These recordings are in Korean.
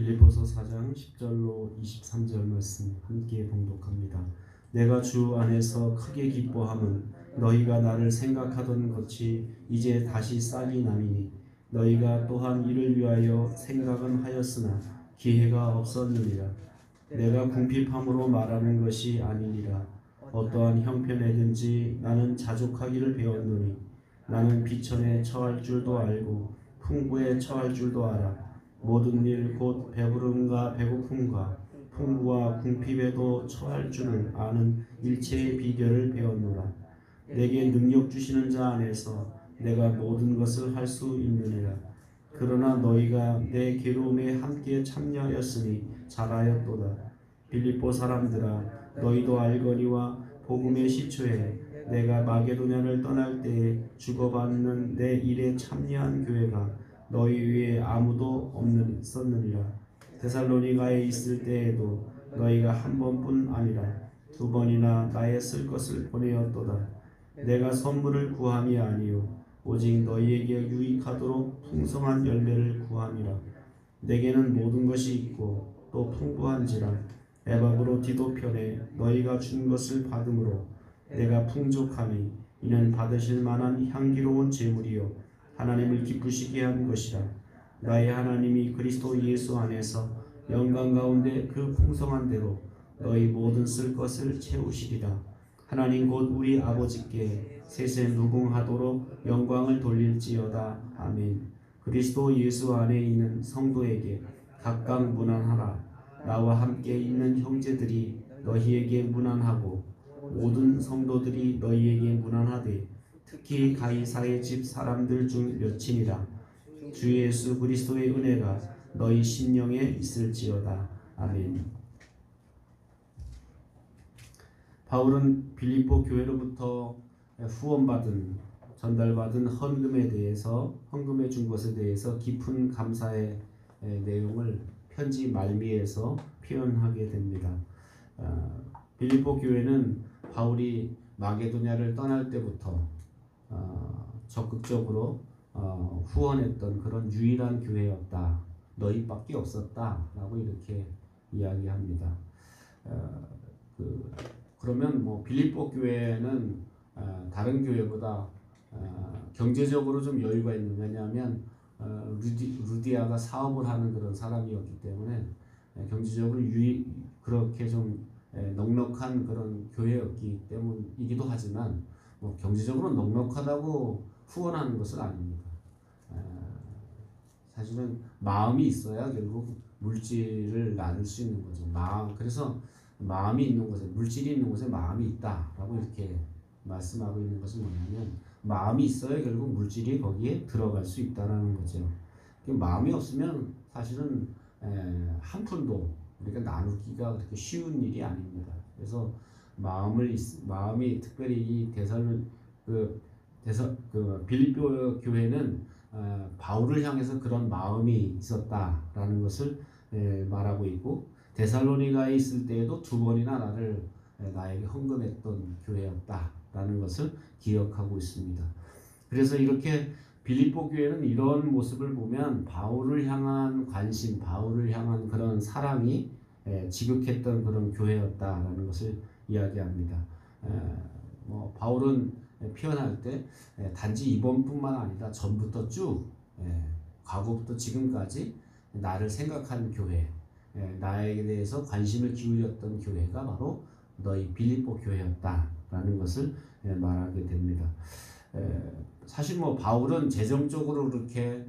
빌립보서 4장 10절로 23절 말씀 함께 봉독합니다. 내가 주 안에서 크게 기뻐함은 너희가 나를 생각하던 것이 이제 다시 싹이 남이니 너희가 또한 이를 위하여 생각은 하였으나 기회가 없었느니라. 내가 궁핍함으로 말하는 것이 아니니라. 어떠한 형편에든지 나는 자족하기를 배웠노니 나는 비천에 처할 줄도 알고 풍부에 처할 줄도 알아. 모든 일 곧 배부름과 배고픔과 풍부와 궁핍에도 처할 줄을 아는 일체의 비결을 배웠노라. 내게 능력 주시는 자 안에서 내가 모든 것을 할 수 있느니라. 그러나 너희가 내 괴로움에 함께 참여하였으니 잘하였도다. 빌립보 사람들아, 너희도 알거니와 복음의 시초에 내가 마게도냐를 떠날 때에 주고받는 내 일에 참여한 교회가 너희 위에 아무도 없었느니라. 데살로니가에 있을 때에도 너희가 한 번뿐 아니라 두 번이나 나의 쓸 것을 보내었도다. 내가 선물을 구함이 아니요 오직 너희에게 유익하도록 풍성한 열매를 구함이라. 내게는 모든 것이 있고 또 풍부한지라 에바브로 편에 너희가 준 것을 받음으로 내가 풍족하니 이는 받으실 만한 향기로운 제물이요 하나님을 기쁘시게 한 것이라. 나의 하나님이 그리스도 예수 안에서 영광 가운데 그 풍성한 대로 너희 모든 쓸 것을 채우시리라. 하나님 곧 우리 아버지께 세세 무궁하도록 영광을 돌릴지어다. 아멘. 그리스도 예수 안에 있는 성도에게 각각 문안하라. 나와 함께 있는 형제들이 너희에게 문안하고 모든 성도들이 너희에게 문안하되 특히 가이사의 집 사람들 중 몇이니라. 주 예수 그리스도의 은혜가 너희 심령에 있을지어다. 아멘. 바울은 빌립보 교회로부터 전달받은 헌금에 준 것에 대해서 깊은 감사의 내용을 편지 말미에서 표현하게 됩니다. 빌립보 교회는 바울이 마게도냐를 떠날 때부터 적극적으로 후원했던 그런 유일한 교회였다. 너희밖에 없었다라고 이렇게 이야기합니다. 그러면 빌립보 교회는 다른 교회보다 경제적으로 좀 여유가 있는, 왜냐하면 루디아가 사업을 하는 그런 사람이었기 때문에 경제적으로 그렇게 좀 넉넉한 그런 교회였기 때문이기도 하지만 경제적으로 넉넉하다고 후원하는 것은 아닙니다. 사실은 마음이 있어야 결국 물질을 나눌 수 있는 거죠. 그래서 마음이 있는 곳에, 물질이 있는 곳에 마음이 있다라고 이렇게 말씀하고 있는 것은 뭐냐면, 마음이 있어야 결국 물질이 거기에 들어갈 수 있다라는 거죠. 마음이 없으면 사실은 한 푼도 우리가 나누기가 그렇게 쉬운 일이 아닙니다. 그래서 마음이 특별히 이 빌립보 교회는 바울을 향해서 그런 마음이 있었다라는 것을 말하고 있고, 데살로니가에 있을 때에도 두 번이나 나에게 헌금했던 교회였다라는 것을 기억하고 있습니다. 그래서 이렇게 빌립보 교회는 이런 모습을 보면 바울을 향한 관심, 바울을 향한 그런 사랑이 지극했던 그런 교회였다라는 것을 이야기합니다. 바울은 표현할 때 단지 이번뿐만 아니라 전부터 쭉 과거부터 지금까지 나를 생각한 교회, 나에게 대해서 관심을 기울였던 교회가 바로 너희 빌립보 교회였다라는 것을 말하게 됩니다. 사실 바울은 재정적으로 그렇게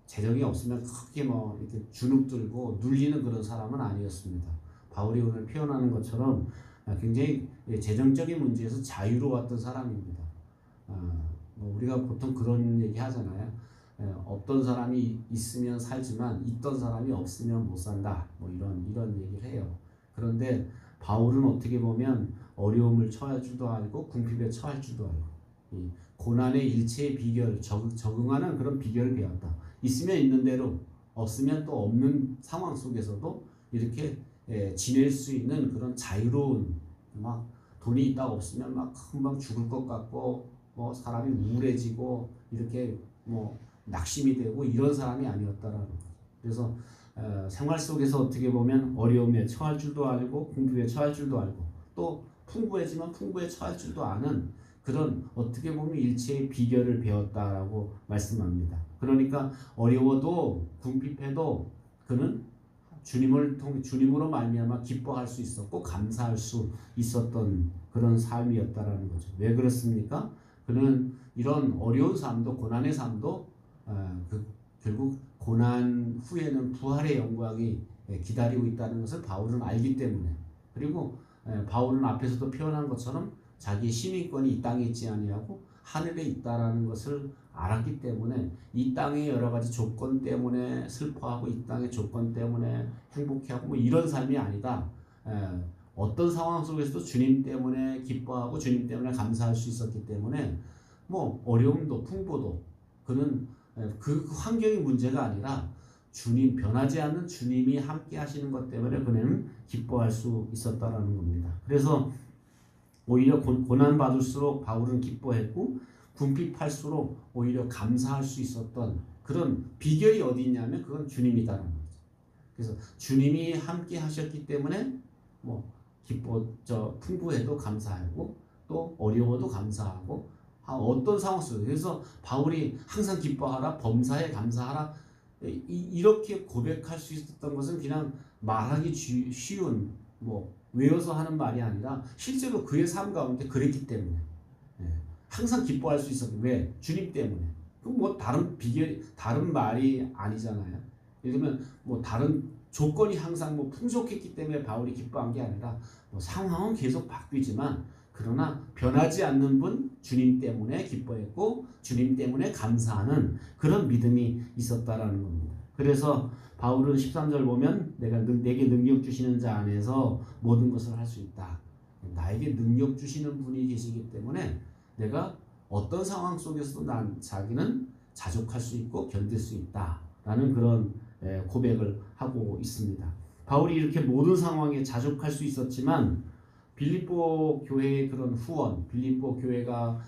재정이 없으면 크게 이렇게 주눅들고 눌리는 그런 사람은 아니었습니다. 바울이 오늘 표현하는 것처럼 굉장히 재정적인 문제에서 자유로웠던 사람입니다. 우리가 보통 그런 얘기 하잖아요. 어떤 사람이 있으면 살지만 있던 사람이 없으면 못 산다. 이런 얘기를 해요. 그런데 바울은 어떻게 보면 어려움을 처할 줄도 알고 궁핍에 처할 줄도 알고 이 고난의 일체의 비결, 적응하는 그런 비결을 배웠다. 있으면 있는 대로, 없으면 또 없는 상황 속에서도 이렇게 지낼 수 있는 그런 자유로운, 돈이 있다 없으면 금방 죽을 것 같고 사람이 우울해지고 이렇게 낙심이 되고 이런 사람이 아니었다라는 거죠. 그래서 생활 속에서 어떻게 보면 어려움에 처할 줄도 알고 궁핍에 처할 줄도 알고 또 풍부해지만 풍부에 처할 줄도 아는 그런 어떻게 보면 일체의 비결을 배웠다라고 말씀합니다. 그러니까 어려워도 궁핍해도 그는 주님으로 말미암아 기뻐할 수 있었고 감사할 수 있었던 그런 삶이었다라는 거죠. 왜 그렇습니까? 그는 이런 어려운 삶도 고난의 삶도 결국 고난 후에는 부활의 영광이 기다리고 있다는 것을 바울은 알기 때문에 그리고 바울은 앞에서도 표현한 것처럼 자기 시민권이 이 땅에 있지 아니하고 하늘에 있다라는 것을 알았기 때문에 이 땅의 여러 가지 조건 때문에 슬퍼하고 이 땅의 조건 때문에 행복해하고 뭐 이런 삶이 아니다. 어떤 상황 속에서도 주님 때문에 기뻐하고 주님 때문에 감사할 수 있었기 때문에 뭐 어려움도 풍부도 그는 그 환경이 문제가 아니라 주님 변하지 않는 주님이 함께 하시는 것 때문에 그는 기뻐할 수 있었다라는 겁니다. 그래서 오히려 고난 받을수록 바울은 기뻐했고 궁핍할수록 오히려 감사할 수 있었던 그런 비결이 어디 있냐면 그건 주님이다라는 거죠. 그래서 주님이 함께 하셨기 때문에 뭐 풍부해도 감사하고 또 어려워도 감사하고 어떤 상황 속에서 그래서 바울이 항상 기뻐하라 범사에 감사하라 이렇게 고백할 수 있었던 것은 그냥 말하기 쉬운 뭐 외워서 하는 말이 아니라 실제로 그의 삶 가운데 그랬기 때문에 항상 기뻐할 수 있었고 왜? 주님 때문에. 그 뭐 다른 비결 다른 말이 아니잖아요. 예를 들면 뭐 다른 조건이 항상 뭐 풍족했기 때문에 바울이 기뻐한 게 아니라 뭐 상황은 계속 바뀌지만 그러나 변하지 않는 분 주님 때문에 기뻐했고 주님 때문에 감사하는 그런 믿음이 있었다라는 겁니다. 그래서 바울은 13절 보면 내게 능력 주시는 자 안에서 모든 것을 할 수 있다. 나에게 능력 주시는 분이 계시기 때문에 내가 어떤 상황 속에서도 자기는 자족할 수 있고 견딜 수 있다라는 그런 고백을 하고 있습니다. 바울이 이렇게 모든 상황에 자족할 수 있었지만 빌립보 교회의 그런 후원, 빌립보 교회가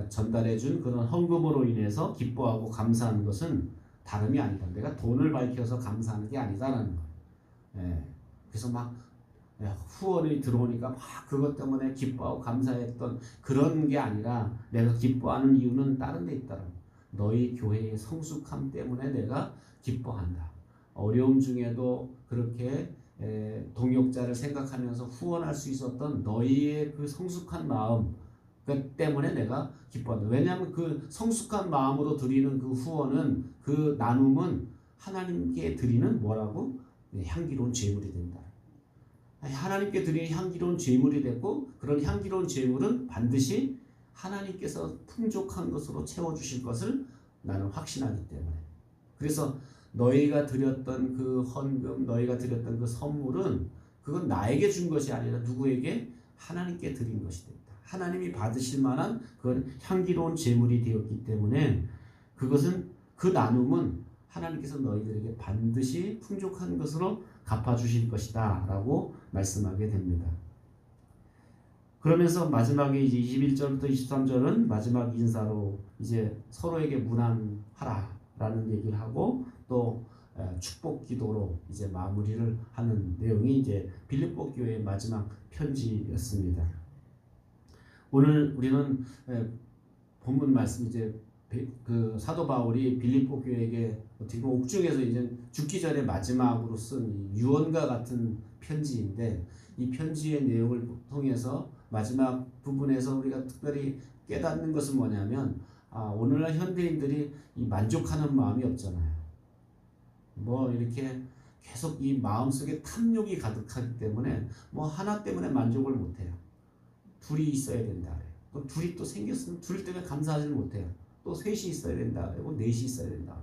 전달해준 그런 헌금으로 인해서 기뻐하고 감사하는 것은 다름이 아니다. 내가 돈을 밝혀서 감사하는 게 아니다라는 거예요. 그래서 막 후원이 들어오니까 막 그것 때문에 기뻐하고 감사했던 그런 게 아니라 내가 기뻐하는 이유는 다른 데 있다라는 거예요. 너희 교회의 성숙함 때문에 내가 기뻐한다. 어려움 중에도 그렇게 동역자를 생각하면서 후원할 수 있었던 너희의 그 성숙한 마음 때문에 내가 기뻐한다. 왜냐하면 그 성숙한 마음으로 드리는 그 후원은 그 나눔은 하나님께 드리는 뭐라고? 향기로운 제물이 된다. 하나님께 드리는 향기로운 제물이 됐고 그런 향기로운 제물은 반드시 하나님께서 풍족한 것으로 채워주실 것을 나는 확신하기 때문에 그래서 너희가 드렸던 그 헌금 너희가 드렸던 그 선물은 그건 나에게 준 것이 아니라 누구에게? 하나님께 드린 것이 됐다. 하나님이 받으실 만한 그건 향기로운 제물이 되었기 때문에 그것은 그 나눔은 하나님께서 너희들에게 반드시 풍족한 것으로 갚아주실 것이다 라고 말씀하게 됩니다. 그러면서 마지막에 이제 21절부터 23절은 마지막 인사로 이제 서로에게 문안하라 라는 얘기를 하고 또 축복 기도로 이제 마무리를 하는 내용이 이제 빌립보 교회의 마지막 편지였습니다. 오늘 우리는 본문 말씀 이제 그 사도 바울이 빌립보 교회에게 어떻게 보면 옥중에서 이제 죽기 전에 마지막으로 쓴 유언과 같은 편지인데 이 편지의 내용을 통해서 마지막 부분에서 우리가 특별히 깨닫는 것은 뭐냐면 오늘날 현대인들이 이 만족하는 마음이 없잖아요. 뭐 이렇게 계속 이 마음속에 탐욕이 가득하기 때문에 뭐 하나 때문에 만족을 못해요. 둘이 있어야 된다 그래요. 또 둘이 또 생겼으면 둘 때문에 감사하지 못해요. 또 셋이 있어야 된다 그러고 넷이 있어야 된다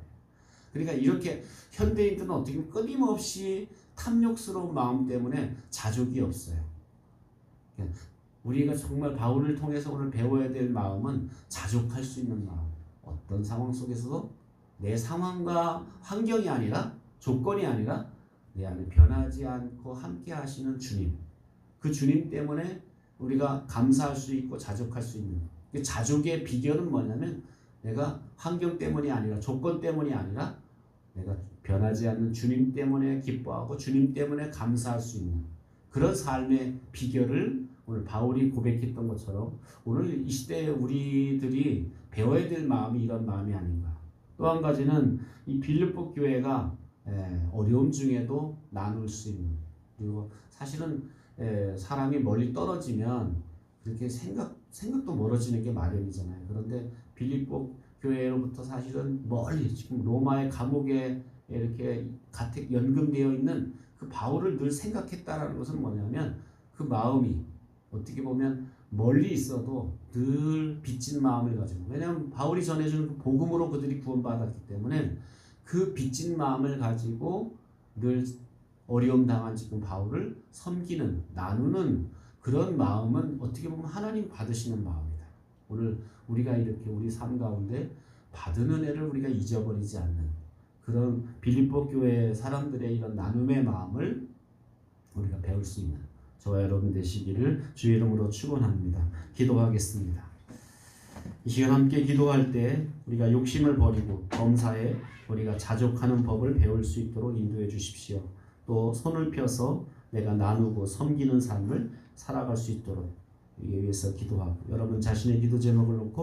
그래요. 그러니까 이렇게 현대인들은 어떻게 보면 끊임없이 탐욕스러운 마음 때문에 자족이 없어요. 우리가 정말 바울을 통해서 오늘 배워야 될 마음은 자족할 수 있는 마음. 어떤 상황 속에서도 내 상황과 환경이 아니라 조건이 아니라 내 안에 변하지 않고 함께 하시는 주님. 그 주님 때문에 우리가 감사할 수 있고 자족할 수 있는 자족의 비결은 뭐냐면 내가 환경 때문이 아니라 조건 때문이 아니라 내가 변하지 않는 주님 때문에 기뻐하고 주님 때문에 감사할 수 있는 그런 삶의 비결을 오늘 바울이 고백했던 것처럼 오늘 이 시대에 우리들이 배워야 될 마음이 이런 마음이 아닌가. 또 한 가지는 이 빌립보 교회가 어려움 중에도 나눌 수 있는, 그리고 사실은 사람이 멀리 떨어지면 그렇게 생각도 멀어지는 게 마련이잖아요. 그런데 빌립보 교회로부터 사실은 멀리 지금 로마의 감옥에 이렇게 가택 연금되어 있는 그 바울을 늘 생각했다라는 것은 뭐냐면 그 마음이 어떻게 보면 멀리 있어도 늘 빚진 마음을 가지고, 왜냐하면 바울이 전해주는 그 복음으로 그들이 구원받았기 때문에 그 빚진 마음을 가지고 늘 어려움 당한 지금 바울을 섬기는, 나누는 그런 마음은 어떻게 보면 하나님 받으시는 마음이다. 오늘 우리가 이렇게 우리 삶 가운데 받은 은혜를 우리가 잊어버리지 않는 그런 빌립보 교회 사람들의 이런 나눔의 마음을 우리가 배울 수 있는 저와 여러분 되시기를 주의 이름으로 축원합니다. 기도하겠습니다. 이 시간 함께 기도할 때 우리가 욕심을 버리고 범사에 우리가 자족하는 법을 배울 수 있도록 인도해 주십시오. 또 손을 펴서 내가 나누고 섬기는 삶을 살아갈 수 있도록 위해서 기도하고, 여러분 자신의 기도 제목을 놓고